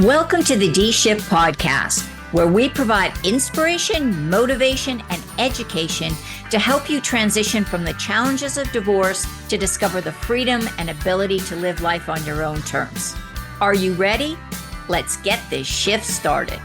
Welcome to the D-Shift podcast, where we provide inspiration, motivation, and education to help you transition from the challenges of divorce to discover the freedom and ability to live life on your own terms. Are you ready? Let's get this shift started.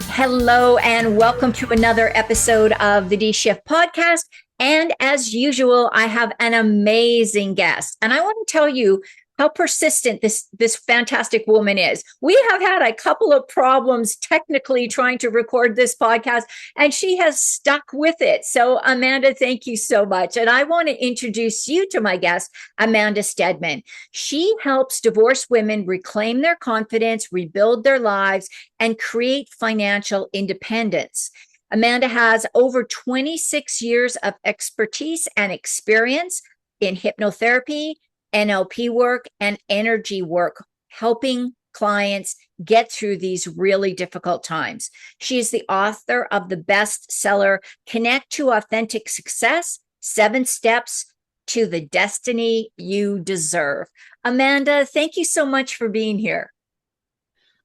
Hello, and welcome to another episode of the D-Shift podcast. And as usual, I have an amazing guest, and I want to tell you how persistent this fantastic woman is. We have had a couple of problems technically trying to record this podcast, and she has stuck with it. So Amanda, thank you so much. And I want to introduce you to my guest, Amanda Steadman. She helps divorced women reclaim their confidence, rebuild their lives, and create financial independence. Amanda has over 26 years of expertise and experience in hypnotherapy, NLP work, and energy work, helping clients get through these really difficult times. She is the author of the bestseller, Connect to Authentic Success, 7 Steps to the Destiny You Deserve. Amanda, thank you so much for being here.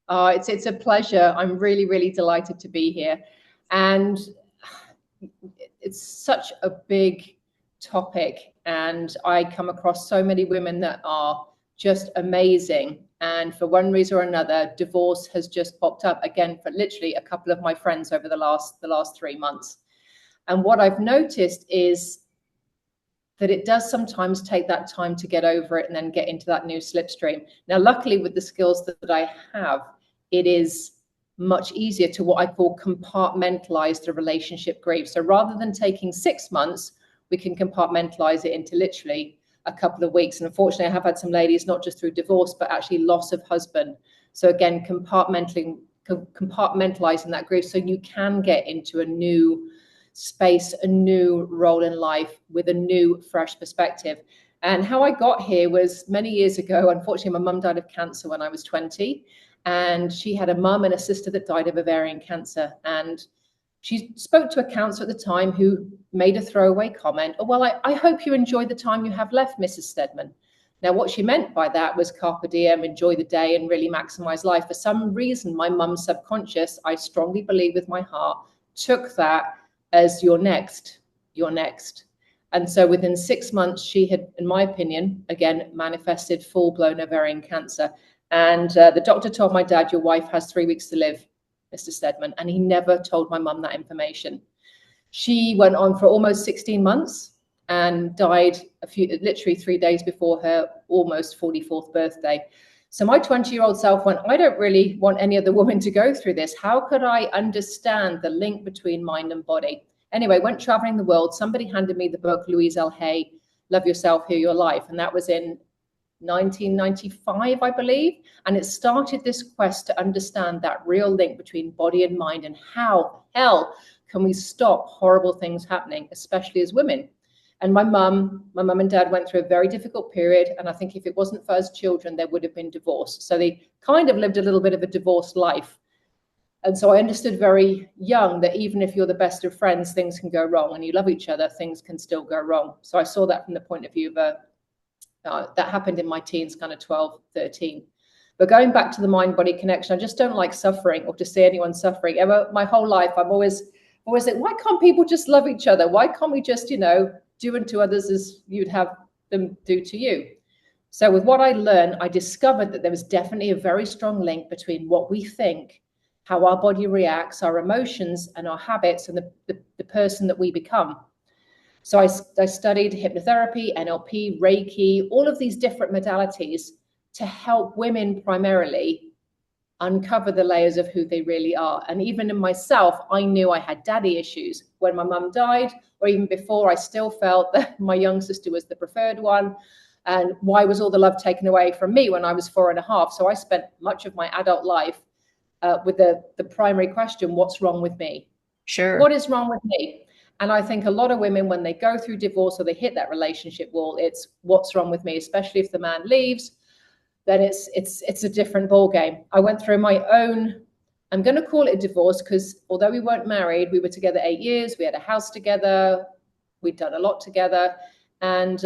It's a pleasure. I'm really, really delighted to be here. And it's such a big topic. And I come across so many women that are just amazing. And for one reason or another, divorce has just popped up again for literally a couple of my friends over the last 3 months. And what I've noticed is that it does sometimes take that time to get over it and then get into that new slipstream. Now, luckily, with the skills that I have, it is much easier to what I call compartmentalize the relationship grief. So rather than taking 6 months, we can compartmentalize it into literally a couple of weeks. And unfortunately, I have had some ladies, not just through divorce, but actually loss of husband. So again, compartmentalizing that grief so you can get into a new space, a new role in life with a new, fresh perspective. And how I got here was many years ago. Unfortunately, my mum died of cancer when I was 20. And she had a mum and a sister that died of ovarian cancer. And she spoke to a counselor at the time who made a throwaway comment, "Oh, well, I hope you enjoy the time you have left, Mrs. Steadman." Now, what she meant by that was carpe diem, enjoy the day and really maximize life. For some reason, my mum's subconscious, I strongly believe with my heart, took that as you're next. And so within 6 months, she had, in my opinion, again, manifested full-blown ovarian cancer. And the doctor told my dad, "Your wife has 3 weeks to live, Mr. Steadman." And he never told my mum that information. She went on for almost 16 months and died literally 3 days before her almost 44th birthday. So my 20-year-old self went, I don't really want any other woman to go through this. How could I understand the link between mind and body? Anyway, went traveling the world. Somebody handed me the book, Louise L. Hay, Love Yourself, Heal Your Life. And that was in 1995, I believe. And it started this quest to understand that real link between body and mind and how hell can we stop horrible things happening, especially as women. And my mum and dad went through a very difficult period. And I think if it wasn't for us children, there would have been divorce. So they kind of lived a little bit of a divorced life. And so I understood very young that even if you're the best of friends, things can go wrong, and you love each other, things can still go wrong. So I saw that from the point of view of that happened in my teens, kind of 12, 13. But going back to the mind-body connection, I just don't like suffering or to see anyone suffering. My whole life, I've always like, why can't people just love each other? Why can't we just, do unto others as you'd have them do to you? So with what I learned, I discovered that there was definitely a very strong link between what we think, how our body reacts, our emotions and our habits, and the person that we become. So I studied hypnotherapy, NLP, Reiki, all of these different modalities to help women primarily uncover the layers of who they really are. And even in myself, I knew I had daddy issues. When my mum died, or even before, I still felt that my young sister was the preferred one. And why was all the love taken away from me when I was 4.5? So I spent much of my adult life with the primary question, what's wrong with me? Sure. What is wrong with me? And I think a lot of women, when they go through divorce or they hit that relationship wall, it's what's wrong with me, especially if the man leaves, then it's a different ball game. I went through my own, I'm going to call it a divorce, because although we weren't married, we were together 8 years. We had a house together. We'd done a lot together. And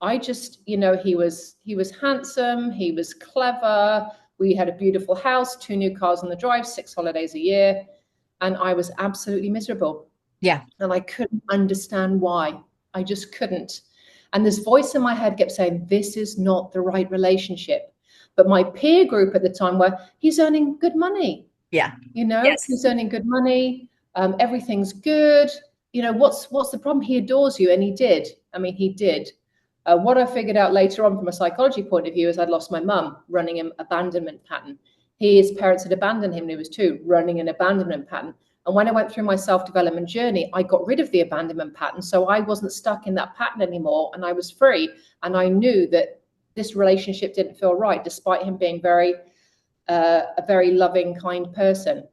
I just, he was handsome, he was clever. We had a beautiful house, 2 new cars on the drive, 6 holidays a year. And I was absolutely miserable. Yeah. And I couldn't understand why. I just couldn't. And this voice in my head kept saying, this is not the right relationship. But my peer group at the time were, he's earning good money. Yeah. Yes. He's earning good money. Everything's good. What's the problem? He adores you. And he did. I mean, he did. What I figured out later on from a psychology point of view is I'd lost my mum running an abandonment pattern. His parents had abandoned him when he was 2, running an abandonment pattern. And when I went through my self-development journey, I got rid of the abandonment pattern. So I wasn't stuck in that pattern anymore, and I was free. And I knew that this relationship didn't feel right, despite him being a very loving, kind person.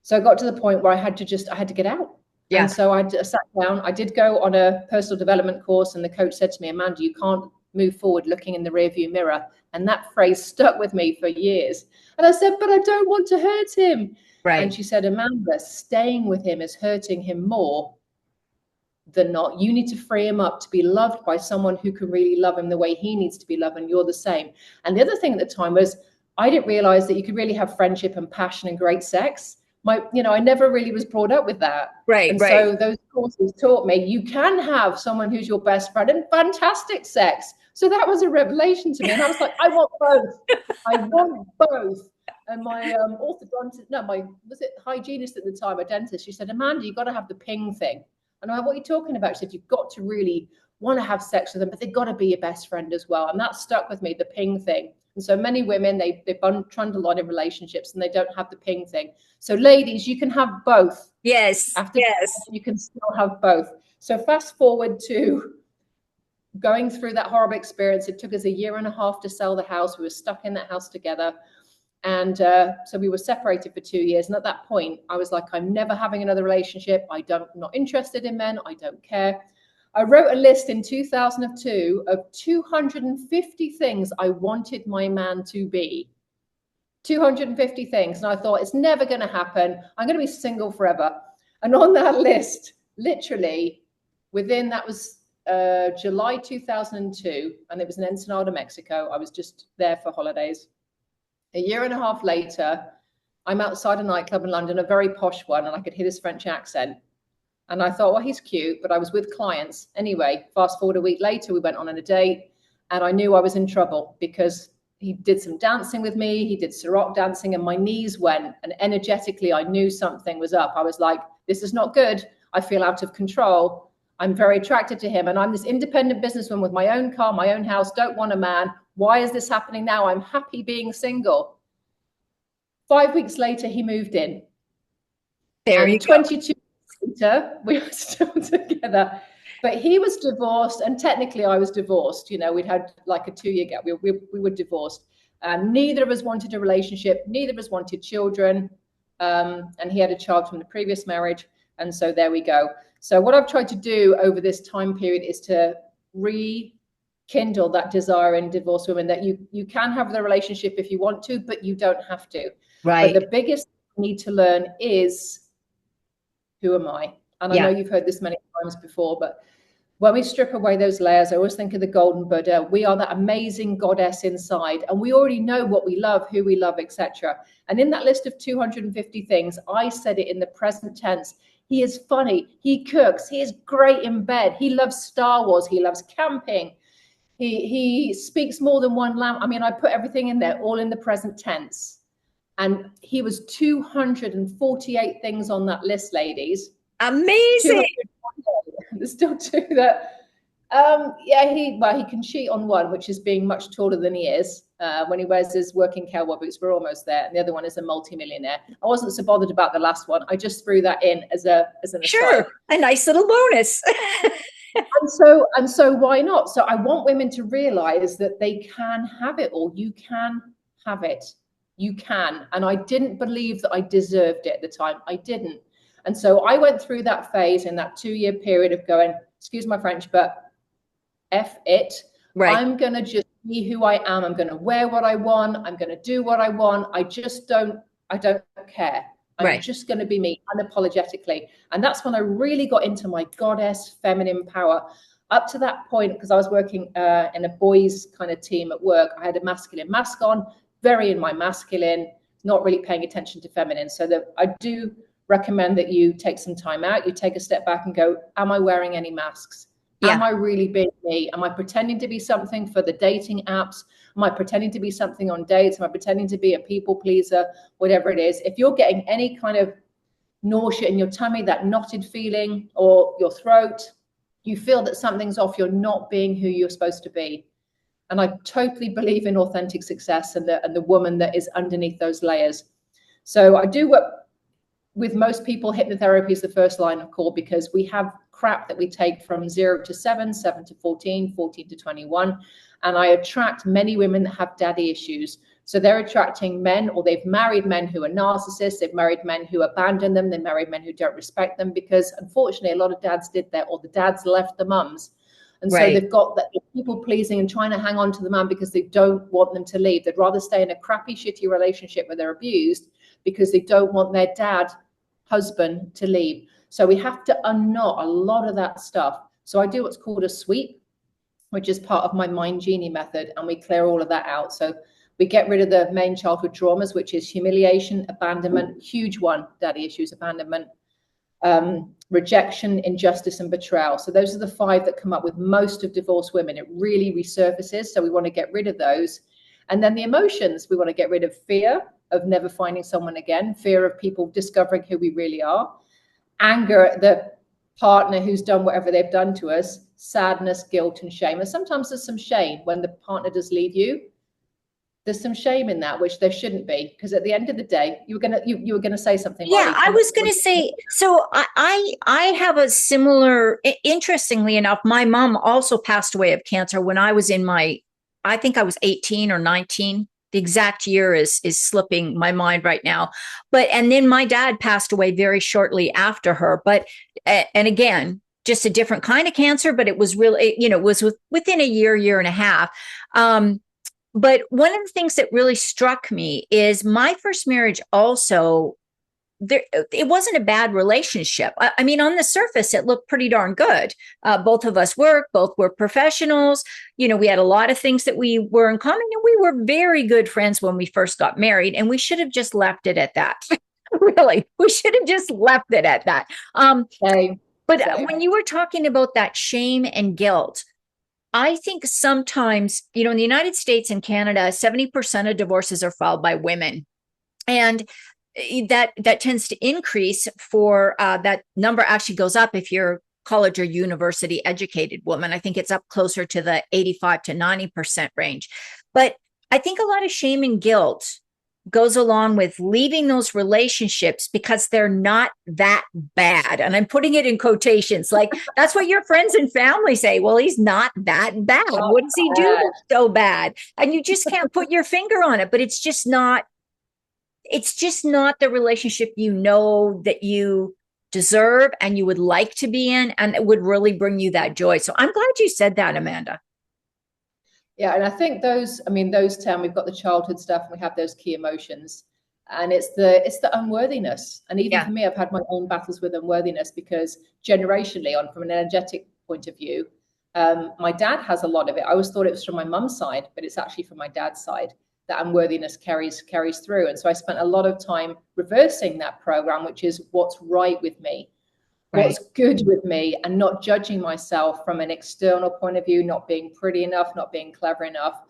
So I got to the point where I had to get out. Yeah. And so I sat down. I did go on a personal development course, and the coach said to me, Amanda, you can't move forward looking in the rearview mirror. And that phrase stuck with me for years. And I said, but I don't want to hurt him. Right. And she said, Amanda, staying with him is hurting him more than not. You need to free him up to be loved by someone who can really love him the way he needs to be loved. And you're the same. And the other thing at the time was I didn't realize that you could really have friendship and passion and great sex. I never really was brought up with that. Right. And so those courses taught me you can have someone who's your best friend and fantastic sex. So that was a revelation to me. And I was like, I want both. I want both. And my hygienist at the time, a dentist, she said, Amanda, you've got to have the ping thing. And I went, what are you talking about? She said, you've got to really want to have sex with them, but they've got to be your best friend as well. And that stuck with me, the ping thing. And so many women, they trundle on in relationships and they don't have the ping thing. So ladies, you can have both. Yes. You can still have both. So fast forward to going through that horrible experience. It took us 1.5 years to sell the house. We were stuck in that house together. And so we were separated for 2 years. And at that point, I was like, I'm never having another relationship. I'm not interested in men. I don't care. I wrote a list in 2002 of 250 things I wanted my man to be. 250 things. And I thought, it's never going to happen. I'm going to be single forever. And on that list, literally, that was July 2002, and it was in Ensenada, Mexico. I was just there for holidays. 1.5 years later, I'm outside a nightclub in London, a very posh one, and I could hear this French accent. And I thought, well, he's cute, but I was with clients. Anyway, fast forward a week later, we went on a date, and I knew I was in trouble because he did some dancing with me. He did Ciroc dancing, and my knees went, and energetically, I knew something was up. I was like, this is not good. I feel out of control. I'm very attracted to him, and I'm this independent businesswoman with my own car, my own house, don't want a man. Why is this happening now? I'm happy being single. 5 weeks later, he moved in. There you go. 22 later, we were still together, but he was divorced, and technically I was divorced. We'd had like a 2-year gap. We were divorced, and neither of us wanted a relationship. Neither of us wanted children, and he had a child from the previous marriage, and so there we go. So what I've tried to do over this time period is to rekindle that desire in divorced women, that you can have the relationship if you want to, but you don't have to. Right. But the biggest thing you need to learn is, who am I? And I know you've heard this many times before, but when we strip away those layers, I always think of the golden Buddha. We are that amazing goddess inside, and we already know what we love, who we love, etc. And in that list of 250 things, I said it in the present tense. He is funny. He cooks. He is great in bed. He loves Star Wars. He loves camping. He speaks more than one language. I mean, I put everything in there, all in the present tense. And he was 248 things on that list, ladies. Amazing. There's still 2 that, he can cheat on one, which is being much taller than he is. When he wears his working cowboy boots, we're almost there. And the other one is a multimillionaire. I wasn't so bothered about the last one. I just threw that in as an aside. Sure, a nice little bonus. and so why not? So I want women to realize that they can have it all. You can have it. You can. And I didn't believe that I deserved it at the time. I didn't. And so I went through that phase in that 2-year period of going, excuse my French, but F it. Right. I'm going to just be who I am. I'm going to wear what I want. I'm going to do what I want. I don't care. I'm just going to be me unapologetically. And that's when I really got into my goddess feminine power. up to that point, because I was working in a boys kind of team at work, I had a masculine mask on, very in my masculine, not really paying attention to feminine. So that I do recommend that you take some time out, you take a step back and go, am I wearing any masks? Yeah. Am I really being me? Am I pretending to be something for the dating apps? Am I pretending to be something on dates? Am I pretending to be a people pleaser? Whatever it is, if you're getting any kind of nausea in your tummy, that knotted feeling, or your throat, you feel that something's off, you're not being who you're supposed to be. And I totally believe in authentic success and the woman that is underneath those layers. So I do work with most people. Hypnotherapy is the first line of call, because we have crap that we take from 0 to 7, 7 to 14, 14 to 21. And I attract many women that have daddy issues. So they're attracting men, or they've married men who are narcissists. They've married men who abandon them. They married men who don't respect them, because unfortunately, a lot of dads did that, or the dads left the mums. And so they've got that people pleasing and trying to hang on to the man because they don't want them to leave. They'd rather stay in a crappy, shitty relationship where they're abused because they don't want their husband to leave. So we have to unknot a lot of that stuff. So I do what's called a sweep, which is part of my Mind Genie method, and we clear all of that out. So we get rid of the main childhood traumas, which is humiliation, abandonment, huge one, daddy issues, abandonment, rejection, injustice, and betrayal. So those are the 5 that come up with most of divorced women. It really resurfaces. So we want to get rid of those. And then the emotions, we want to get rid of fear of never finding someone again, fear of people discovering who we really are, anger at the partner who's done whatever they've done to us, sadness, guilt, and shame. And sometimes there's some shame when the partner does leave you. There's some shame in that, which there shouldn't be, because at the end of the day, you were gonna say something. Yeah, Marty. I was going to say, so I have a similar, interestingly enough, my mom also passed away of cancer when I was I think I was 18 or 19. The exact year is slipping my mind right now. And then my dad passed away very shortly after her. And again, just a different kind of cancer, but it was really, it was within a year and a half. But one of the things that really struck me is my first marriage also, it wasn't a bad relationship. I mean, on the surface, it looked pretty darn good. Both of us worked, both were professionals. We had a lot of things that we were in common, and we were very good friends when we first got married, and we should have just left it at that. Really, we should have just left it at that. But when you were talking about that shame and guilt, I think sometimes, in the United States and Canada, 70% of divorces are filed by women. And that tends to increase for that number actually goes up if you're college or university educated woman. I think it's up closer to the 85 to 90% range. But I think a lot of shame and guilt goes along with leaving those relationships because they're not that bad. And I'm putting it in quotations. Like, that's what your friends and family say. Well, he's not that bad. What does he do that's so bad? And you just can't put your finger on it, but it's just not the relationship that you deserve and you would like to be in, and it would really bring you that joy. So I'm glad you said that, Amanda. Yeah, and I think those 10, we've got the childhood stuff, and we have those key emotions, and it's the unworthiness. And even for me, I've had my own battles with unworthiness, because generationally, from an energetic point of view, my dad has a lot of it. I always thought it was from my mum's side, but it's actually from my dad's side. That unworthiness carries through. And so I spent a lot of time reversing that program, which is what's right with me. What's good with me, and not judging myself from an external point of view, not being pretty enough, not being clever enough.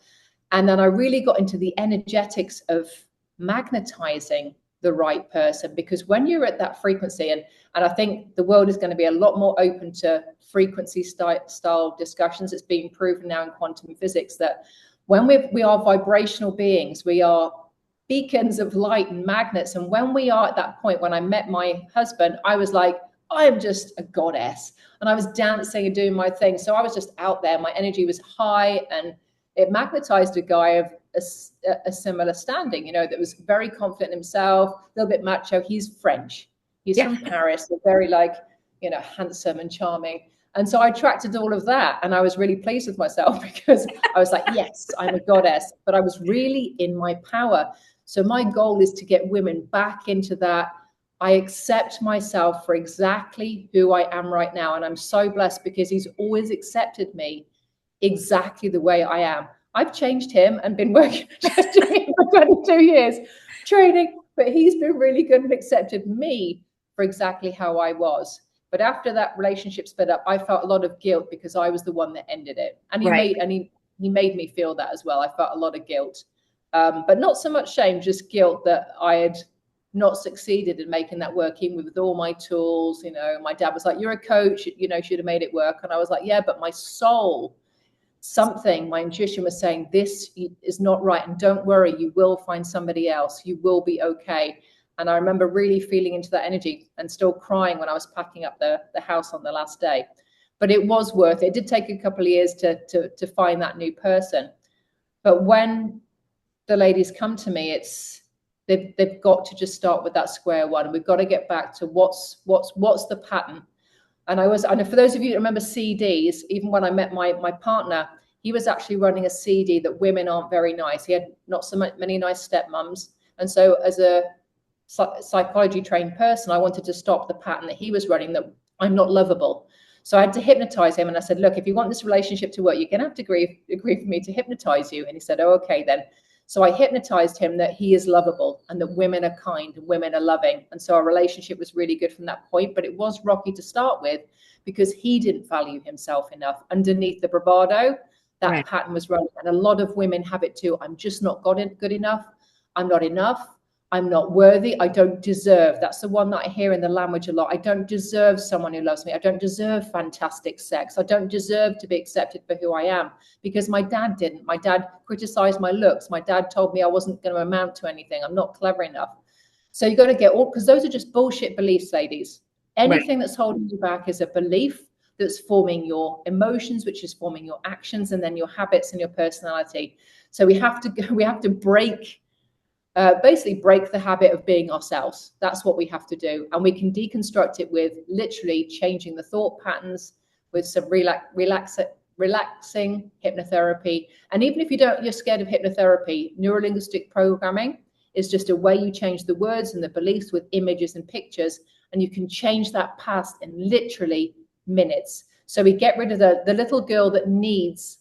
And then I really got into the energetics of magnetizing the right person, because when you're at that frequency, and I think the world is going to be a lot more open to frequency style discussions. It's being proven now in quantum physics that when we are vibrational beings, we are beacons of light and magnets. And when we are at that point, when I met my husband, I was like, I am just a goddess. And I was dancing and doing my thing. So I was just out there. My energy was high, and it magnetized a guy of a similar standing, that was very confident in himself, a little bit macho. He's French. He's from Paris. They're very handsome and charming. And so I attracted all of that. And I was really pleased with myself, because I was like, yes, I'm a goddess. But I was really in my power. So my goal is to get women back into that. I accept myself for exactly who I am right now. And I'm so blessed because he's always accepted me exactly the way I am. I've changed him and been working for 22 years training, but he's been really good and accepted me for exactly how I was. But after that relationship split up, I felt a lot of guilt because I was the one that ended it. And Right. he made me feel that as well. I felt a lot of guilt, but not so much shame, just guilt that I had not succeeded in making that work, even with all my tools. You know, my dad was like, "You're a coach, you know, should have made it work." And I was like, "Yeah, but my soul, something, my intuition was saying, this is not right. And don't worry, you will find somebody else. You will be okay." And I remember really feeling into that energy and still crying when I was packing up the house on the last day. But it was worth it. It did take a couple of years to find that new person. But when the ladies come to me, it's they've got to just start with that square one. We've got to get back to what's the pattern. And for those of you that remember CDs, even when I met my partner, he was actually running a CD that women aren't very nice. He had not so many nice stepmoms. And so as a psychology trained person, I wanted to stop the pattern that he was running, that I'm not lovable. So I had to hypnotize him. And I said, "Look, if you want this relationship to work, you're going to have to agree for me to hypnotize you." And he said, "Oh, okay, then." So I hypnotized him that he is lovable and that women are kind and women are loving. And so our relationship was really good from that point. But it was rocky to start with because he didn't value himself enough. Underneath the bravado, that pattern was running. And a lot of women have it too. I'm just not good enough. I'm not enough. I'm not worthy. I don't deserve. That's the one that I hear in the language a lot. I don't deserve someone who loves me. I don't deserve fantastic sex. I don't deserve to be accepted for who I am because my dad didn't. My dad criticized my looks. My dad told me I wasn't going to amount to anything. I'm not clever enough. So you got to get all, because those are just bullshit beliefs, ladies. Anything that's holding you back is a belief that's forming your emotions, which is forming your actions, and then your habits and your personality. So we have to basically break the habit of being ourselves. That's what we have to do. And we can deconstruct it with literally changing the thought patterns with some relaxing hypnotherapy. And even if you're scared of hypnotherapy, neurolinguistic programming is just a way you change the words and the beliefs with images and pictures, and you can change that past in literally minutes. So we get rid of the little girl that needs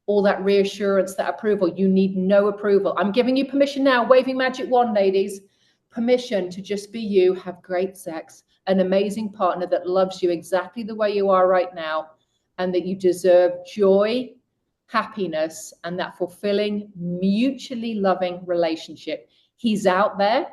all that reassurance, that approval. You need no approval. I'm giving you permission now, waving magic wand, ladies. Permission to just be you, have great sex, an amazing partner that loves you exactly the way you are right now, and that you deserve joy, happiness, and that fulfilling, mutually loving relationship. He's out there,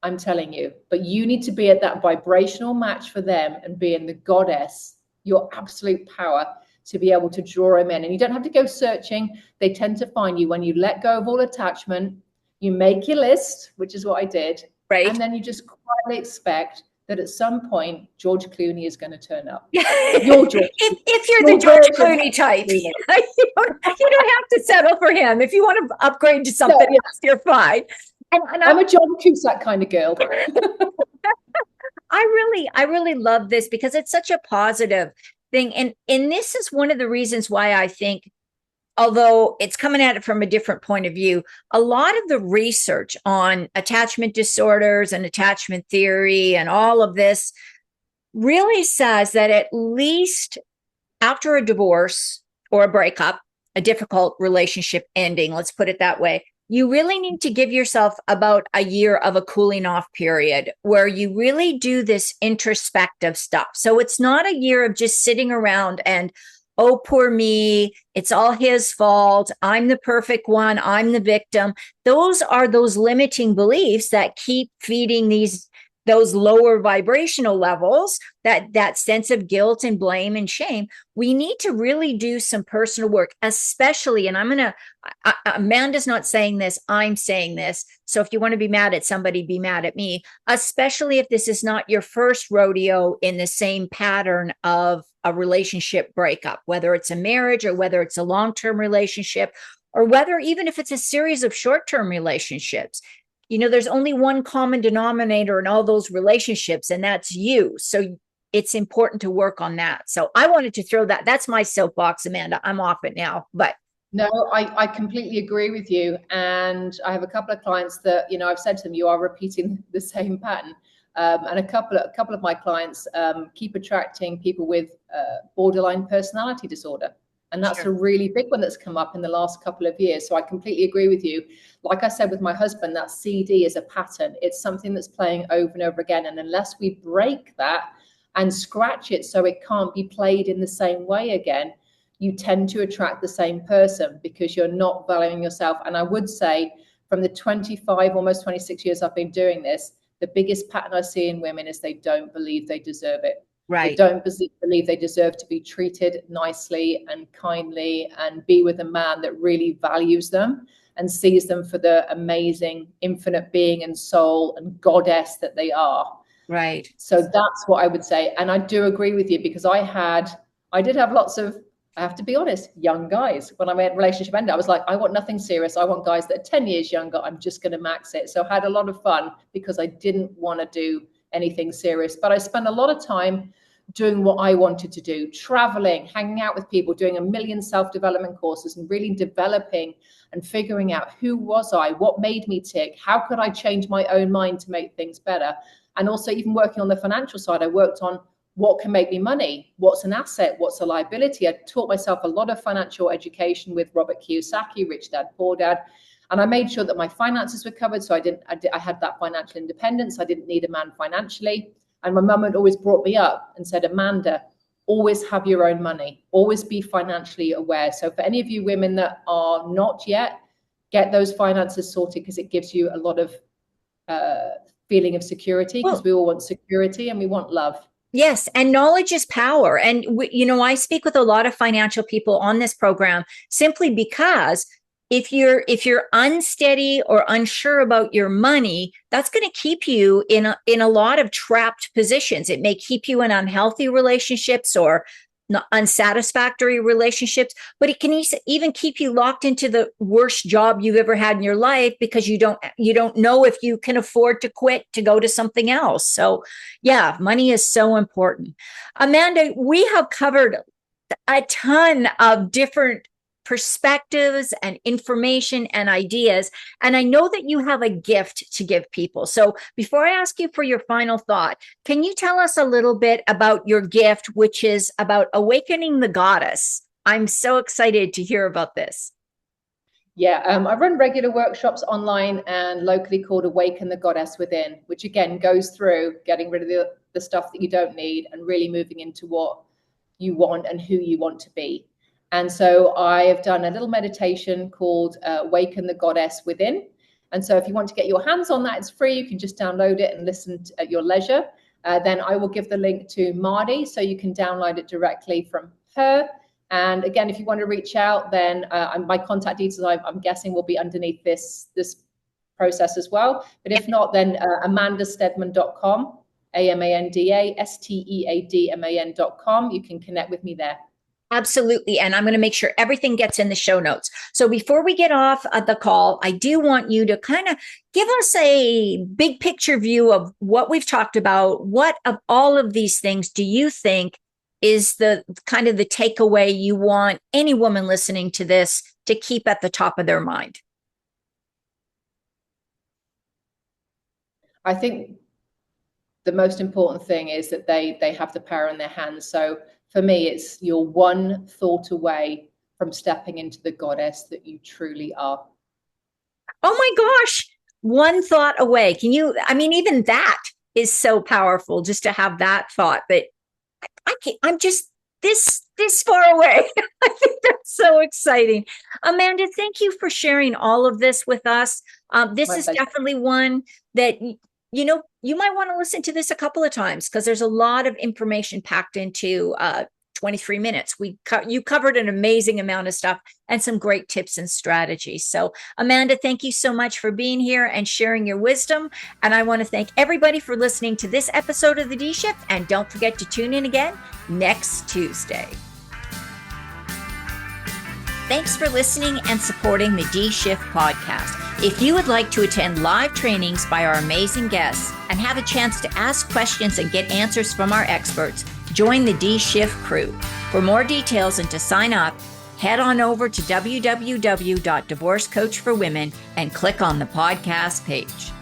I'm telling you, but you need to be at that vibrational match for them and be in the goddess, your absolute power, to be able to draw them in. And you don't have to go searching. They tend to find you when you let go of all attachment. You make your list, which is what I did. Right. And then you just quietly expect that at some point, George Clooney is going to turn up. Your George. if you're the George Clooney type, you don't have to settle for him. If you want to upgrade to something else, you're fine. And I'm a John Cusack kind of girl. I really love this because it's such a positive thing. And this is one of the reasons why I think, although it's coming at it from a different point of view, a lot of the research on attachment disorders and attachment theory and all of this really says that at least after a divorce or a breakup, a difficult relationship ending, let's put it that way, you really need to give yourself about a year of a cooling off period where you really do this introspective stuff. So it's not a year of just sitting around and, oh, poor me, it's all his fault, I'm the perfect one, I'm the victim. Those are those limiting beliefs that keep feeding those lower vibrational levels, that sense of guilt and blame and shame. We need to really do some personal work, especially, and Amanda's not saying this, I'm saying this. So if you want to be mad at somebody, be mad at me, especially if this is not your first rodeo in the same pattern of a relationship breakup, whether it's a marriage or whether it's a long-term relationship, or whether even if it's a series of short-term relationships. You know, there's only one common denominator in all those relationships, and that's you. So it's important to work on that. So I wanted to throw that's my soapbox, Amanda. I'm off it now, but. No, I completely agree with you. And I have a couple of clients that, I've said to them, you are repeating the same pattern. And a couple of my clients keep attracting people with borderline personality disorder. And that's a really big one that's come up in the last couple of years. So I completely agree with you. Like I said with my husband, that CD is a pattern. It's something that's playing over and over again. And unless we break that and scratch it so it can't be played in the same way again, you tend to attract the same person because you're not valuing yourself. And I would say from the 25, almost 26 years I've been doing this, the biggest pattern I see in women is they don't believe they deserve it. Right. They don't believe they deserve to be treated nicely and kindly and be with a man that really values them and sees them for the amazing, infinite being and soul and goddess that they are. Right. So that's what I would say. And I do agree with you because I did have lots of, I have to be honest, young guys. When I made relationship ended, I was like, I want nothing serious. I want guys that are 10 years younger. I'm just going to max it. So I had a lot of fun because I didn't want to do anything serious. But I spent a lot of time doing what I wanted to do, traveling, hanging out with people, doing a million self-development courses and really developing and figuring out who was I, what made me tick, how could I change my own mind to make things better. And also even working on the financial side, I worked on what can make me money, what's an asset, what's a liability. I taught myself a lot of financial education with Robert Kiyosaki, Rich Dad, Poor Dad. And I made sure that my finances were covered. So I had that financial independence. I didn't need a man financially. And my mum had always brought me up and said, Amanda, always have your own money, always be financially aware. So for any of you women that are not yet, get those finances sorted because it gives you a lot of feeling of security because we all want security and we want love. Yes. And knowledge is power. And, I speak with a lot of financial people on this program simply because if you're unsteady or unsure about your money, that's going to keep you in a lot of trapped positions. It may keep you in unhealthy relationships or unsatisfactory relationships, but it can even keep you locked into the worst job you've ever had in your life because you don't know if you can afford to quit to go to something else. So yeah, money is so important. Amanda, we have covered a ton of different perspectives and information and ideas. And I know that you have a gift to give people. So before I ask you for your final thought, can you tell us a little bit about your gift, which is about awakening the goddess? I'm so excited to hear about this. Yeah, I run regular workshops online and locally called Awaken the Goddess Within, which again goes through getting rid of the stuff that you don't need and really moving into what you want and who you want to be. And so I have done a little meditation called Awaken the Goddess Within. And so if you want to get your hands on that, it's free. You can just download it and listen at your leisure. Then I will give the link to Mardi so you can download it directly from her. And again, if you want to reach out, then my contact details, I'm guessing, will be underneath this process as well. But if not, then amandasteadman.com, AmandaSteadman.com. You can connect with me there. Absolutely. And I'm going to make sure everything gets in the show notes. So before we get off the call, I do want you to kind of give us a big picture view of what we've talked about. What of all of these things do you think is the kind of the takeaway you want any woman listening to this to keep at the top of their mind? I think the most important thing is that they have the power in their hands. So for me, it's you're one thought away from stepping into the goddess that you truly are. Oh my gosh, one thought away. Even that is so powerful just to have that thought, but I'm just this far away. I think that's so exciting. Amanda, thank you for sharing all of this with us. This is definitely one that you might want to listen to this a couple of times because there's a lot of information packed into 23 minutes. You covered an amazing amount of stuff and some great tips and strategies. So Amanda, thank you so much for being here and sharing your wisdom. And I want to thank everybody for listening to this episode of The D Shift. And don't forget to tune in again next Tuesday. Thanks for listening and supporting the D Shift podcast. If you would like to attend live trainings by our amazing guests and have a chance to ask questions and get answers from our experts, join the D Shift crew. For more details and to sign up, head on over to www.divorcecoachforwomen and click on the podcast page.